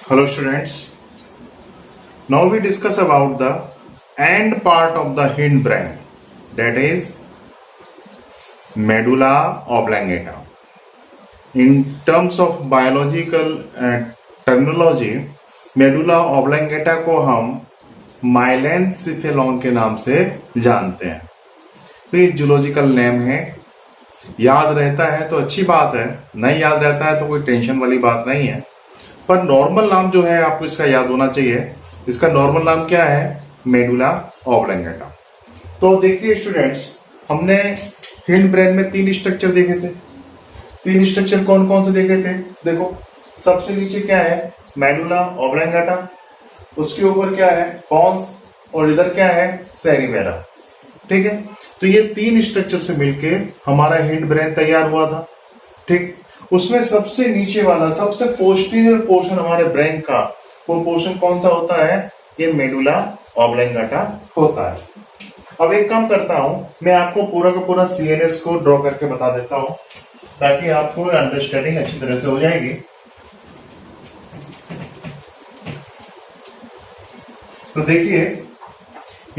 Hello students. Now we discuss about the end part of the hindbrain, that is medulla oblongata. In terms of biological terminology, medulla oblongata को हम माइलेनसिफेलॉन के नाम से जानते हैं। तो ये जूलॉजिकल नेम है, याद रहता है तो अच्छी बात है, नहीं याद रहता है तो कोई टेंशन वाली बात नहीं है। पर नॉर्मल नाम जो है आपको इसका याद होना चाहिए। इसका नॉर्मल नाम क्या है? Medulla oblongata. तो देखिए स्टूडेंट्स, हमने हिंड ब्रेन में 3 स्ट्रक्चर देखे थे। 3 स्ट्रक्चर कौन कौन से देखे थे? देखो, सबसे नीचे क्या है? मेडुला ऑब्लंगेटा, उसके ऊपर क्या है? पॉन्स, और इधर क्या है? सेरिबेलम। ठीक है, तो ये 3 स्ट्रक्चर से मिलके हमारा हिंड ब्रेन तैयार हुआ था। ठीक, उसमें सबसे नीचे वाला, सबसे पोस्टीरियर पोर्शन हमारे ब्रेन का, वो पोर्शन कौन सा होता है? ये मेडुला ऑब्लंगेटा होता है। अब एक काम करता हूं, मैं आपको पूरा का पूरा सीएनएस को ड्रॉ करके बता देता हूं, ताकि आपको अंडरस्टैंडिंग अच्छी तरह से हो जाएगी। तो देखिए,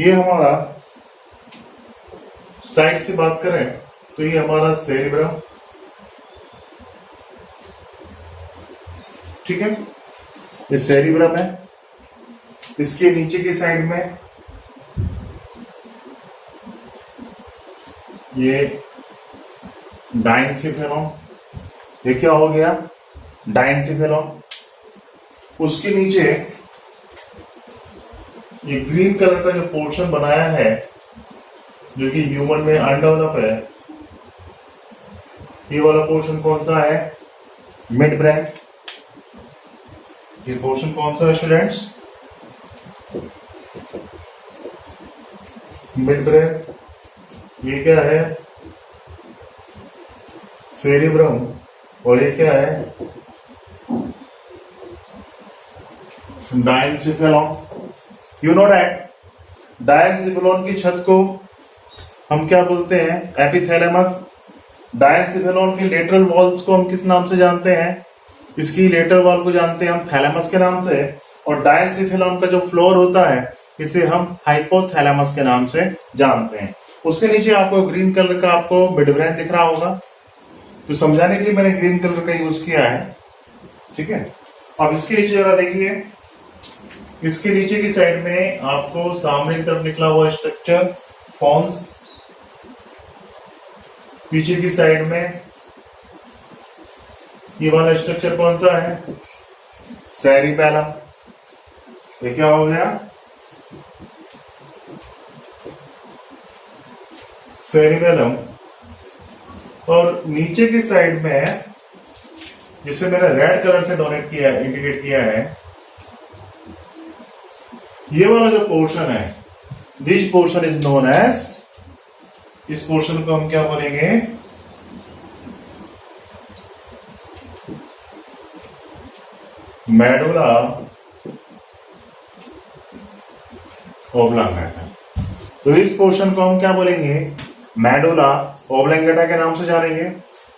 ये हमारा साइड से बात करें तो ये हमारा सेरिब्रम, ठीक है, ये सेरिब्रम है। इसके नीचे की साइड में ये डायंसिफेलॉन, ये क्या हो गया? डायंसिफेलॉन। उसके नीचे ये ग्रीन कलर का जो पोर्शन बनाया है, जो कि ह्यूमन में अनडेवलप है, ये वाला पोर्शन कौन सा है? Mid brain. ये पोर्शन कौन सा है स्टूडेंट्स? Mid brain. ये क्या है? सेरिब्रम। और ये क्या है? डायंसिफेलॉन। यू नो दैट डायंसिफेलॉन की छत को हम क्या बोलते हैं? एपिथैलेमस। डायंसिफेलॉन की लेटरल वॉल्स को हम किस नाम से जानते हैं? इसकी लेटरल वॉल को जानते हैं हम थैलेमस के नाम से। और डायंसिफेलॉन का जो फ्लोर होता है, इसे हम हाइपोथैलेमस के नाम से जानते हैं। उसके नीचे आपको ग्रीन कलर का आपको मिड ब्रेन दिख रहा होगा, तो समझाने के लिए मैंने ग्रीन कलर का यूज किया है। ठीक है, अब इसके नीचे जरा देखिए, इसके नीचे की साइड में आपको सामने की तरफ निकला हुआ स्ट्रक्चर पॉन्स, पीछे की साइड में ये वाला स्ट्रक्चर कौन सा है? सेरिबेलम। ये क्या हो गया? सेरिबेलम। और नीचे की साइड में, जिसे मैंने रेड कलर से डोनेट किया है, इंडिकेट किया है, ये वाला जो पोर्शन है, this portion is known as, इस पोर्शन को हम क्या बोलेंगे? Medulla oblongata. तो इस पोर्शन को हम क्या बोलेंगे? मेडुला ओब्लंगेटा के नाम से जानेंगे।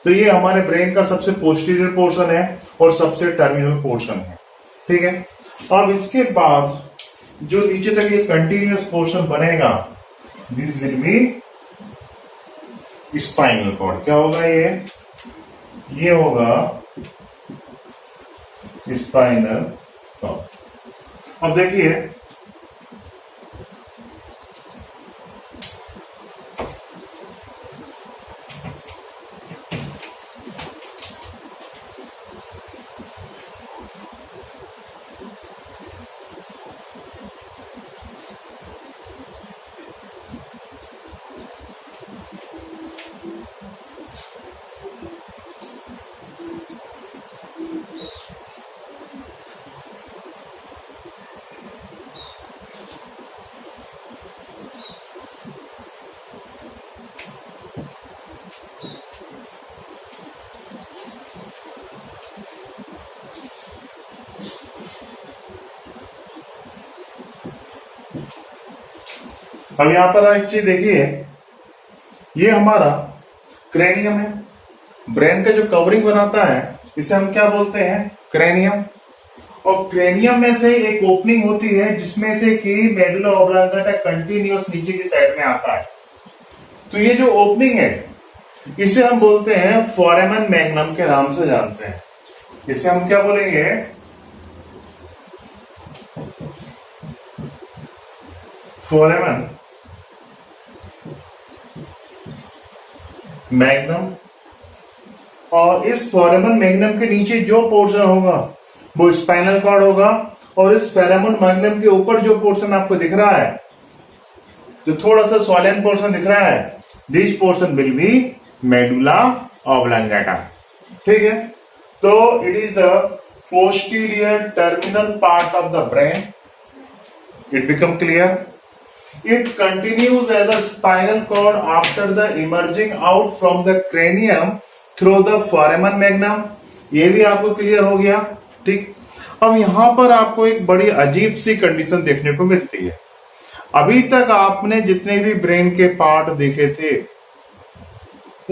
तो ये हमारे ब्रेन का सबसे पोस्टीरियर पोर्शन है और सबसे टर्मिनल पोर्शन है। ठीक है, अब इसके बाद जो नीचे तक ये कंटिन्यूअस पोर्शन बनेगा, this will be spinal cord. क्या होगा ये होगा स्पाइनल कॉर्ड। अब देखिए, अब यहां पर एक चीज देखिए, ये हमारा क्रेनियम है। ब्रेन का जो कवरिंग बनाता है, इसे हम क्या बोलते हैं? क्रेनियम। और क्रेनियम में से एक ओपनिंग होती है जिसमें से कि मेडुला ऑब्लांगेटा कंटिन्यूअस नीचे की साइड में आता है। तो ये जो ओपनिंग है इसे हम बोलते हैं फोरामेन मैग्नम के नाम से जानते हैं। इसे हम क्या बोलेंगे? Foramen magnum. और इस फोरामेन मैग्नम के नीचे जो पोर्शन होगा वो स्पाइनल कॉर्ड होगा, और इस फोरामेन मैग्नम के ऊपर जो पोर्शन आपको दिख रहा है, जो थोड़ा सा सॉलिन पोर्शन दिख रहा है, this portion will be medulla oblongata. ठीक है, तो it is the posterior terminal part of the brain. It become clear? It continues as a spinal cord after the emerging out from the cranium through the foramen magnum। ये भी आपको clear हो गया। ठीक, अब यहां पर आपको एक बड़ी अजीब सी कंडीशन देखने को मिलती है। अभी तक आपने जितने भी ब्रेन के पार्ट देखे थे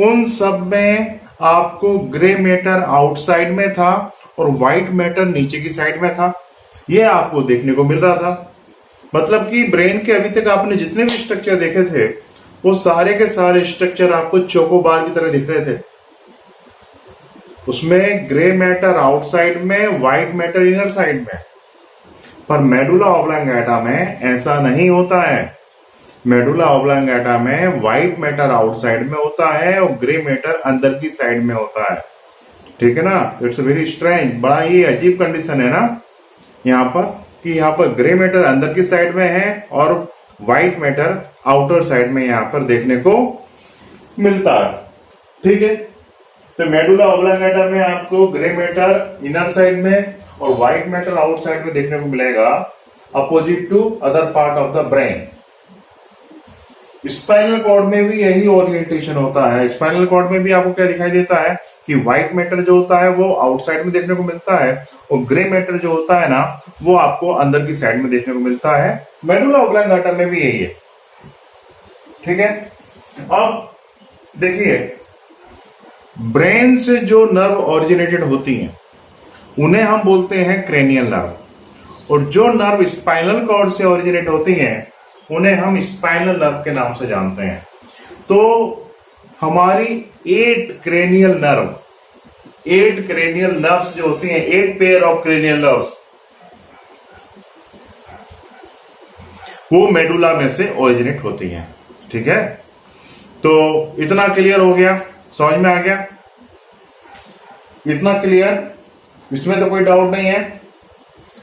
उन सब में आपको ग्रे मैटर आउटसाइड में था और व्हाइट मैटर नीचे की साइड में था। यह आपको देखने को मिल रहा था। मतलब कि ब्रेन के अभी तक आपने जितने भी स्ट्रक्चर देखे थे वो सारे के सारे स्ट्रक्चर आपको चोकोबार की तरह दिख रहे थे। उसमें ग्रे मैटर आउटसाइड में, व्हाइट मैटर इनर साइड में। पर मेडुला ऑब्लांगेटा में ऐसा नहीं होता है। मेडुला ऑब्लांगेटा में व्हाइट मैटर आउटसाइड में होता है और ग्रे मैटर अंदर की साइड में होता है। ठीक है ना? इट्स वेरी स्ट्रेंज, बड़ा ही अजीब कंडीशन है ना यहाँ पर, कि यहाँ पर ग्रे मैटर अंदर की साइड में है और व्हाइट मैटर आउटर साइड में यहाँ पर देखने को मिलता है। ठीक है, तो मेडुला ऑब्लांगेटा में आपको ग्रे मैटर इनर साइड में और व्हाइट मैटर आउटसाइड में देखने को मिलेगा, opposite to other part of the brain. Spinal cord में भी यही ओरिएंटेशन होता है। स्पाइनल कॉर्ड में भी आपको क्या दिखाई देता है कि व्हाइट मैटर जो होता है वो आउटसाइड में देखने को मिलता है और ग्रे मैटर जो होता है ना वो आपको अंदर की साइड में देखने को मिलता है। मेडुला ऑब्लांगेटा में भी यही है। ठीक है, अब देखिए, ब्रेन से जो नर्व ओरिजिनेटेड होती हैं उन्हें हम बोलते हैं क्रेनियल नर्व, और जो नर्व स्पाइनल कॉर्ड से ओरिजिनेट होती हैं उन्हें हम स्पाइनल नर्व के नाम से जानते हैं। तो हमारी 8 क्रेनियल नर्व्स जो होती हैं, 8 पेयर ऑफ क्रेनियल नर्व्स, वो मेडुला में से ओरिजिनेट होती हैं। ठीक है, तो इतना क्लियर हो गया, समझ में आ गया? इतना क्लियर, इसमें तो कोई डाउट नहीं है।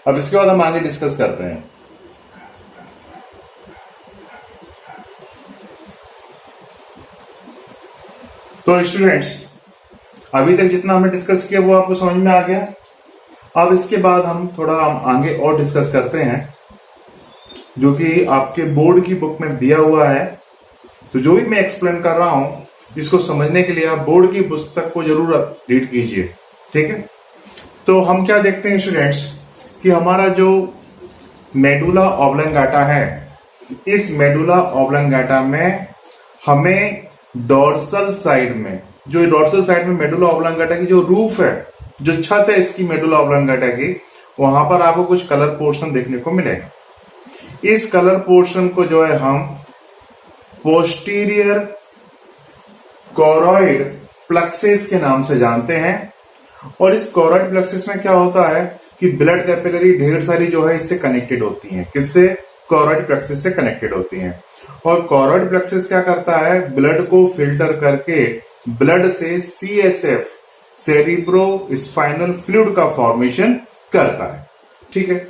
अब इसके बाद हम आगे डिस्कस करते हैं। तो स्टूडेंट्स, अभी तक जितना हमने डिस्कस किया वो आपको समझ में आ गया। अब इसके बाद हम थोड़ा आगे और डिस्कस करते हैं जो कि आपके बोर्ड की बुक में दिया हुआ है। तो जो भी मैं एक्सप्लेन कर रहा हूं इसको समझने के लिए आप बोर्ड की पुस्तक को जरूर रीड कीजिए। ठीक है, तो हम क्या देखते हैं स्टूडेंट्स कि हमारा जो मेडुला ऑब्लांगेटा है, इस मेडुला ऑब्लांगेटा में हमें डोर्सल साइड में, जो डोर्सल साइड में मेडुला ऑब्लांगेटा की जो रूफ है, जो छत है इसकी मेडुला ऑब्लांगेटा की, वहां पर आपको कुछ कलर पोर्शन देखने को मिलेगा। इस कलर पोर्शन को जो है हम पोस्टीरियर कोरॉइड प्लेक्सस के नाम से जानते हैं। और इस कोरॉइड प्लेक्सस में क्या होता है कि ब्लड कैपिलरी ढेर सारी जो है इससे कनेक्टेड होती हैं। किससे? कोरॉइड प्लेक्सस से कनेक्टेड होती हैं। और कोरॉइड प्लेक्सस क्या करता है? ब्लड को फिल्टर करके ब्लड से CSF, सेरिब्रो स्पाइनल फ्लूइड का फॉर्मेशन करता है। ठीक है,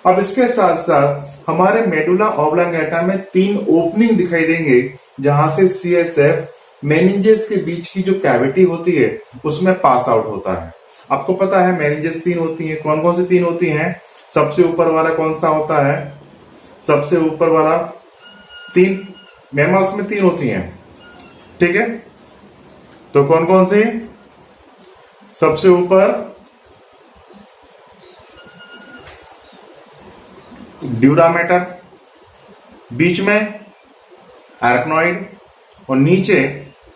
अब इसके साथ साथ हमारे मेडुला ऑब्लांगेटा में 3 ओपनिंग दिखाई देंगे जहां से CSF मेनिंजेस के बीच की जो कैविटी होती है उसमें पास आउट होता है। आपको पता है मेनिंजेस 3 होती हैं। कौन कौन सी 3 होती हैं? सबसे ऊपर वाला कौन सा होता है? सबसे ऊपर वाला 3 मैमल्स में 3 होती हैं। ठीक है, तो कौन कौन सी? सबसे ऊपर ड्यूरामेटर, बीच में आर्कनॉइड और नीचे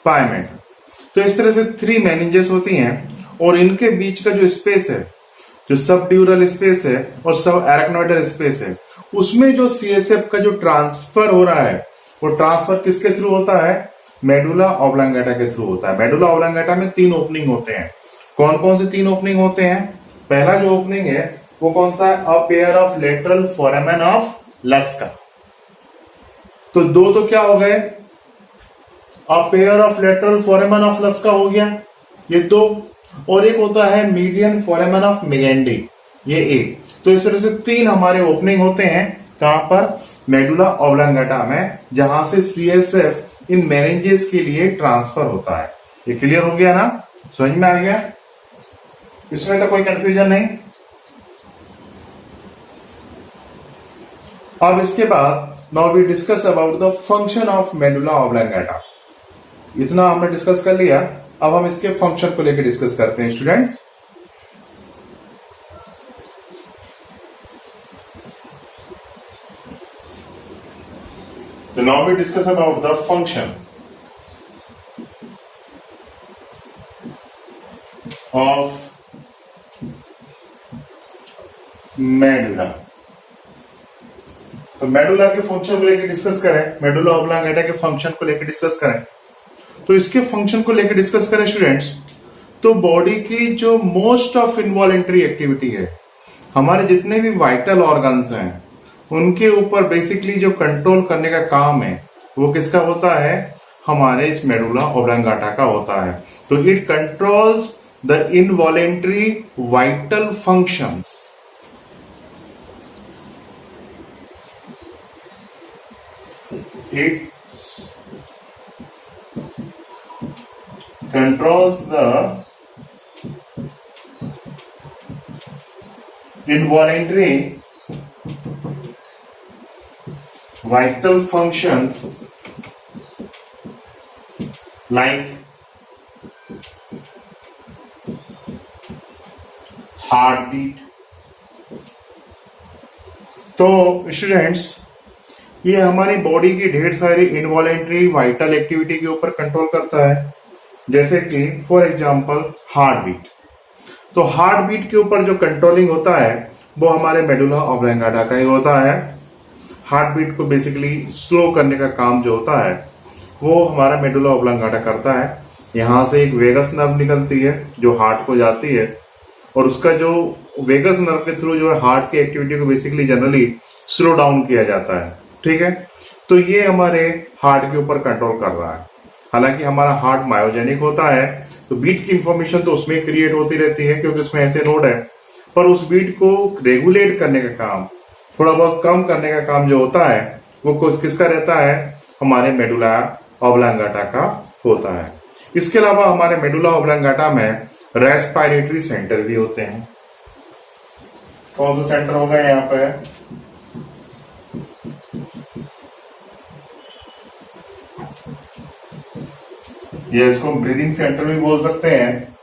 पायमेट। तो इस तरह से 3 मेनिंजेस होती हैं और इनके बीच का जो स्पेस है जो सब ड्यूरल स्पेस है और सब एराक्नोइडल स्पेस है, उसमें जो सीएसएफ का जो ट्रांसफर हो रहा है वो ट्रांसफर किसके थ्रू होता है? मेडुला ऑब्लांगेटा के थ्रू होता है। मेडुला ऑब्लांगेटा में 3 ओपनिंग होते हैं। कौन कौन से 3 ओपनिंग होते हैं? पहला जो ओपनिंग है वो कौन सा है? A pair of lateral foramen of Luschka. तो 2 तो क्या हो गए? A pair of lateral foramen of Luschka हो गया, ये 2। और एक होता है मीडियन फोरामेन ऑफ मेगेंडी, ये 1। तो इस तरह से 3 हमारे ओपनिंग होते हैं। कहां पर? मेडुला ऑब्लांगेटा में, जहां से सीएसएफ इन मेनिंजेस के लिए ट्रांसफर होता है। ये क्लियर हो गया ना? समझ में आ गया? इसमें तो कोई कंफ्यूजन नहीं। अब इसके बाद now we discuss about the function of medulla oblongata. इतना हमने डिस्कस कर लिया, अब हम इसके फंक्शन को लेकर डिस्कस करते हैं students. So now we discuss about the function of medulla. तो मेडुला के फंक्शन को लेकर डिस्कस करें, मेडुला ऑब्लांगेटा के फंक्शन को लेकर डिस्कस करें। तो इसके फंक्शन को लेकर डिस्कस करें स्टूडेंट्स, तो बॉडी की जो मोस्ट ऑफ इनवॉलेंट्री एक्टिविटी है, हमारे जितने भी वाइटल ऑर्गन्स हैं उनके ऊपर बेसिकली जो कंट्रोल करने का काम है वो किसका होता है? हमारे इस मेडुला ऑब्लांगेटा का होता है। तो it controls the involuntary vital functions. It controls the involuntary vital functions like heartbeat। तो स्टूडेंट्स, ये हमारी बॉडी की ढेर सारी इनवॉलेंट्री वाइटल एक्टिविटी के ऊपर कंट्रोल करता है, जैसे कि फॉर एग्जांपल हार्ट बीट। तो हार्ट बीट के ऊपर जो कंट्रोलिंग होता है वो हमारे मेडुला ऑब्लांगेटा का ही होता है। हार्ट बीट को बेसिकली स्लो करने का काम जो होता है वो हमारा मेडुला ऑब्लांगेटा करता है। यहां से एक वेगस नर्व निकलती है जो हार्ट को जाती है, और उसका जो वेगस नर्व के थ्रू जो है हार्ट की एक्टिविटी को बेसिकली जनरली स्लो डाउन किया जाता है। ठीक है, तो ये हमारे हार्ट के ऊपर कंट्रोल कर रहा है। हालांकि हमारा हार्ट मायोजेनिक होता है, तो बीट की इंफॉर्मेशन तो उसमें क्रिएट होती रहती है क्योंकि उसमें ऐसे नोड है, पर उस बीट को रेगुलेट करने का काम, थोड़ा बहुत कम करने का काम जो होता है वो किसका रहता है? हमारे मेडुला ऑब्लांगेटा का होता है। इसके अलावा हमारे मेडुला ऑब्लांगेटा में रेस्पिरेटरी सेंटर भी होते हैं। कौन सा सेंटर होगा यहाँ पे? ये इसको ब्रीदिंग सेंटर भी बोल सकते हैं।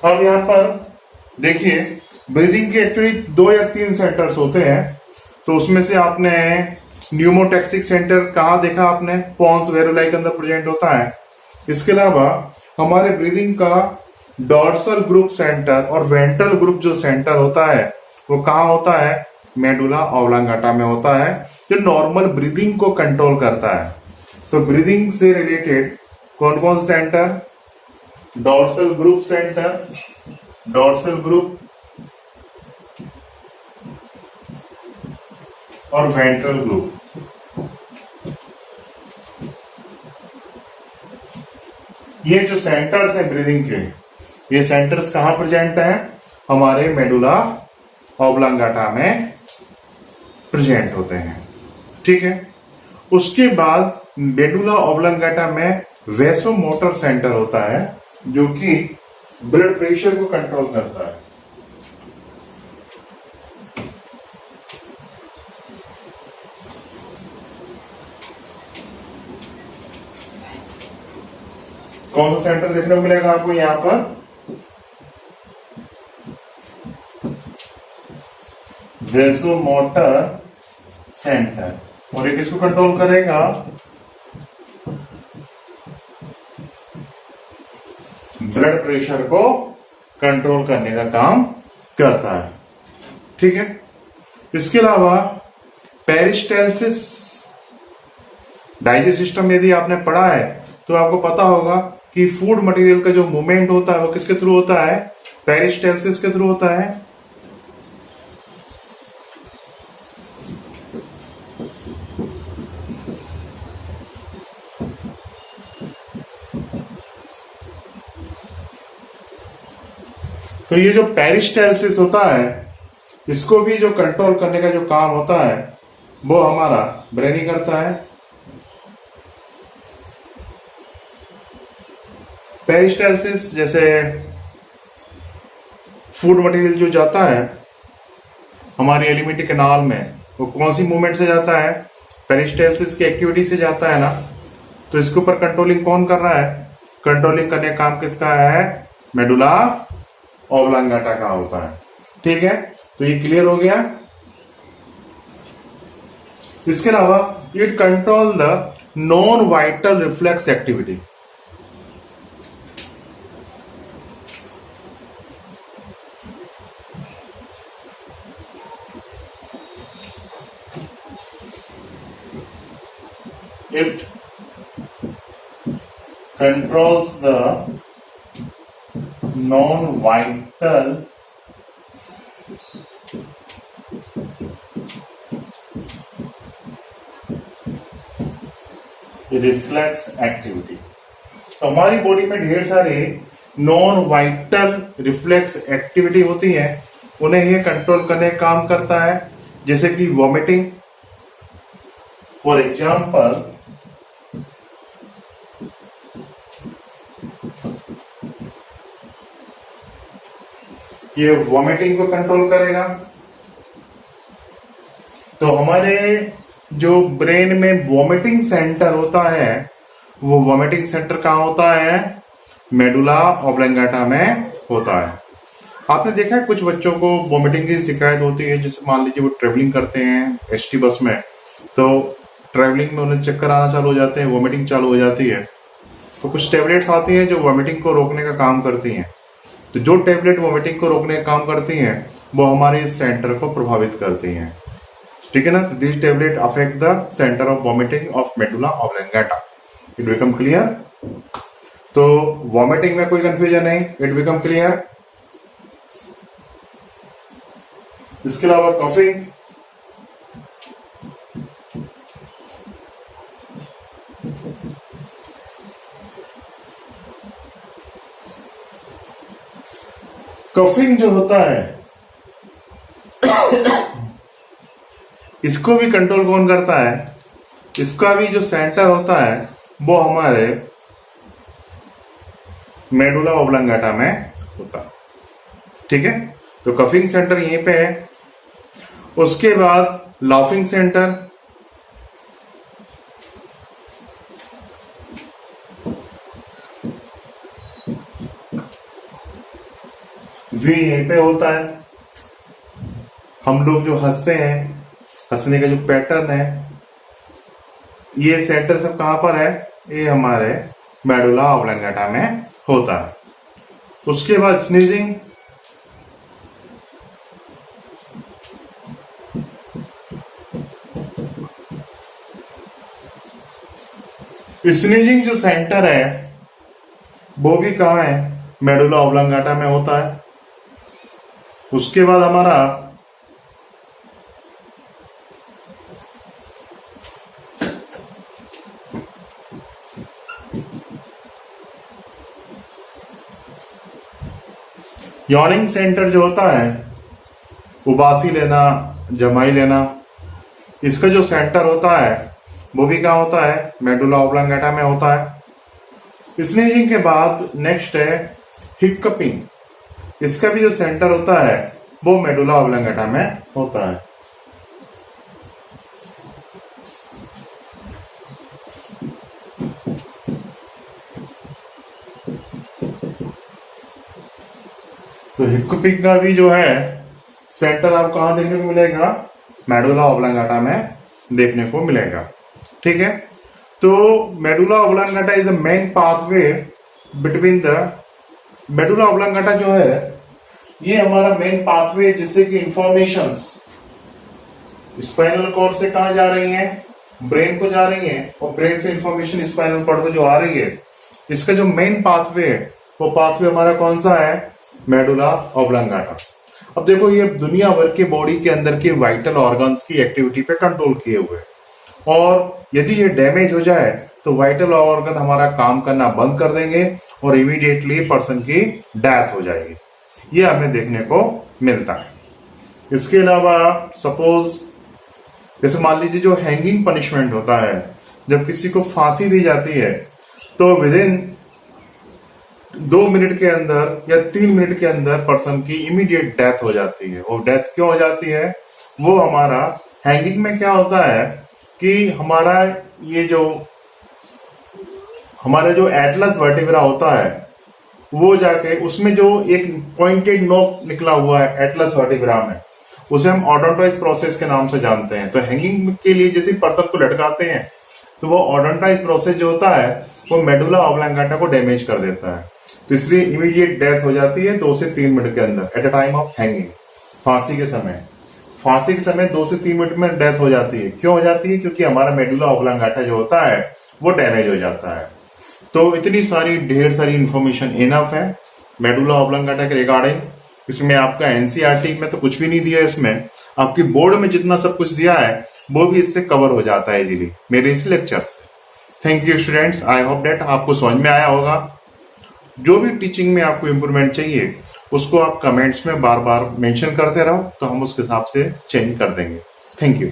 अब यहां पर देखिए, ब्रीदिंग के एक्चुअली 2 या 3 सेंटर्स होते हैं। तो उसमें से आपने न्यूमोटैक्सिक सेंटर कहां देखा आपने? पोन्स वेरुलाई के अंदर प्रेजेंट होता है। इसके अलावा हमारे ब्रीदिंग का डॉर्सल ग्रुप सेंटर और वेंट्रल ग्रुप जो सेंटर होता है वो कहां होता है? मेडुला ऑब्लांगेटा में होता है, जो नॉर्मल ब्रीदिंग को कंट्रोल करता है। तो ब्रीदिंग से रिलेटेड कौन कौन से centre? Dorsal group centre, dorsal group और वेंट्रल ग्रुप। ये जो सेंटर्स हैं ब्रीदिंग के, ये सेंटर्स कहां प्रेजेंट हैं? हमारे मेडुला ऑब्लांगेटा में प्रेजेंट होते हैं। ठीक है, उसके बाद मेडुला ऑब्लांगेटा में वेसोमोटर सेंटर होता है जो कि ब्लड प्रेशर को कंट्रोल करता है। कौन सा सेंटर देखने को मिलेगा आपको यहां पर? Vasomotor centre. और ये किसको कंट्रोल करेगा? ब्लड प्रेशर को कंट्रोल करने का काम करता है। ठीक है, इसके अलावा पेरिस्टालसिस, डाइजेस्ट सिस्टम यदि आपने पढ़ा है तो आपको पता होगा कि फूड मटेरियल का जो मूवमेंट होता है वो किसके थ्रू होता है, पेरिस्टालसिस के थ्रू होता है। तो ये जो पेरिस्टालसिस होता है, इसको भी जो कंट्रोल करने का जो काम होता है वो हमारा ब्रेन ही करता है। पेरिस्टालसिस जैसे फूड मटेरियल जो जाता है हमारी एलिमेंट्री कैनाल में, वो कौन सी मूवमेंट से जाता है, पेरिस्टालसिस की एक्टिविटी से जाता है ना। तो इसके ऊपर कंट्रोलिंग कौन कर रहा है, कंट्रोलिंग करने का काम किसका है, मेडुला ऑब्लांगाटा का होता है। ठीक है, तो ये क्लियर हो गया। इसके अलावा it control the non vital reflex activity. It controls the non-vital reflex activity. तो हमारी बॉडी में ढेर सारे नॉन वाइटल रिफ्लेक्स एक्टिविटी होती है, उन्हें ये कंट्रोल करने का काम करता है। जैसे कि वॉमिटिंग, फॉर एग्जाम्पल ये वॉमिटिंग को कंट्रोल करेगा। तो हमारे जो ब्रेन में वॉमिटिंग सेंटर होता है, वो वॉमिटिंग सेंटर कहाँ होता है, मेडुला ऑब्लांगाटा में होता है। आपने देखा है कुछ बच्चों को वॉमिटिंग की शिकायत होती है, जैसे मान लीजिए वो ट्रेवलिंग करते हैं एसटी बस में, तो ट्रेवलिंग में उन्हें चक्कर आना चालू हो जाते हैं, वॉमिटिंग चालू हो जाती है। तो कुछ टेबलेट्स आती हैं जो वॉमिटिंग को रोकने का काम करती हैं। तो जो टेबलेट वॉमिटिंग को रोकने का काम करती हैं वो हमारे इस सेंटर को प्रभावित करती हैं। ठीक है ना, तो this tablet affect the centre of vomiting of medulla oblongata. It become clear. तो वॉमिटिंग में कोई कंफ्यूजन नहीं, इट बिकम क्लियर। इसके अलावा कफिंग, कफिंग जो होता है इसको भी कंट्रोल कौन करता है, इसका भी जो सेंटर होता है वो हमारे मेडुला ऑब्लांगाटा में होता है। ठीक है, तो कफिंग सेंटर यहीं पे है। उसके बाद लाफिंग सेंटर, भी यहीं पे होता है। हम लोग जो हंसते हैं, हंसने का जो पैटर्न है, ये सेंटर सब कहां पर है, ये हमारे मेडुला ऑब्लांगाटा में होता है। उसके बाद स्नीजिंग, स्नीजिंग जो सेंटर है वो भी कहां है, मेडुला ऑब्लांगाटा में होता है। उसके बाद हमारा यॉर्निंग सेंटर जो होता है, उबासी लेना, जमाई लेना, इसका जो सेंटर होता है वो भी कहाँ होता है, मेडुला ऑब्लांगाटा में होता है। स्नीजिंग के बाद नेक्स्ट है हिक्कपिंग, इसका भी जो सेंटर होता है वो मेडुला ऑब्लांगाटा में होता है। तो हिक्कपिंग का भी जो है सेंटर आपको कहां देखने को मिलेगा, मेडुला ऑब्लांगाटा में देखने को मिलेगा। ठीक है, तो medulla oblongata is the main pathway between the medulla oblongata जो है ये हमारा मेन पाथवे है, जिससे कि इंफॉर्मेशंस स्पाइनल कॉर्ड से कहा जा रही हैं, ब्रेन को जा रही हैं, और ब्रेन से इंफॉर्मेशन स्पाइनल कॉर्ड को जो आ रही है, इसका जो मेन पाथवे है वो पाथवे हमारा कौन सा है, मेडुला ऑब्लांगाटा। अब देखो ये दुनिया भर के बॉडी के अंदर के वाइटल ऑर्गन्स की एक्टिविटी पे कंट्रोल किए हुए, और यदि ये डैमेज हो जाए तो वाइटल ऑर्गन हमारा काम करना बंद कर देंगे और इमीडिएटली पर्सन की डेथ हो जाएगी। ये हमें देखने को मिलता है। इसके अलावा सपोज जैसे मान लीजिए जो हैंगिंग पनिशमेंट होता है, जब किसी को फांसी दी जाती है तो विद इन 2 मिनट के अंदर या 3 मिनट के अंदर पर्सन की इमीडिएट डेथ हो जाती है। और डेथ क्यों हो जाती है, वो हमारा हैंगिंग में क्या होता है कि हमारा जो एटलस वर्टिब्रा होता है वो जाके उसमें जो एक पॉइंटेड नोक निकला हुआ है एटलस वर्टिब्रा में, उसे हम ऑडोंटाइज प्रोसेस के नाम से जानते हैं। तो हैंगिंग के लिए जैसे पर्सन को लटकाते हैं तो वो ऑडोंटाइज प्रोसेस जो होता है वो मेडुला ऑब्लांगाटा को डैमेज कर देता है, तो इसलिए इमीडिएट डेथ हो जाती है 2 से 3 मिनट के अंदर at a time of hanging. फांसी के समय 2 से 3 मिनट में डेथ हो जाती है। क्यों हो जाती है, क्योंकि हमारा मेडुला ऑब्लांगाटा जो होता है वो डैमेज हो जाता है। तो इतनी सारी ढेर सारी इंफॉर्मेशन इनफ है मेडुला ऑब्लांगाटा के रिगार्डिंग। इसमें आपका एनसीईआरटी में तो कुछ भी नहीं दिया है, इसमें आपकी बोर्ड में जितना सब कुछ दिया है वो भी इससे कवर हो जाता है इजीली मेरे इस लेक्चर से। Thank you students, I hope that आपको समझ में आया होगा। जो भी टीचिंग में आपको इम्प्रूवमेंट चाहिए उसको आप कमेंट्स में बार बार मेंशन करते रहो, तो हम उसके हिसाब से चेंज कर देंगे। Thank you.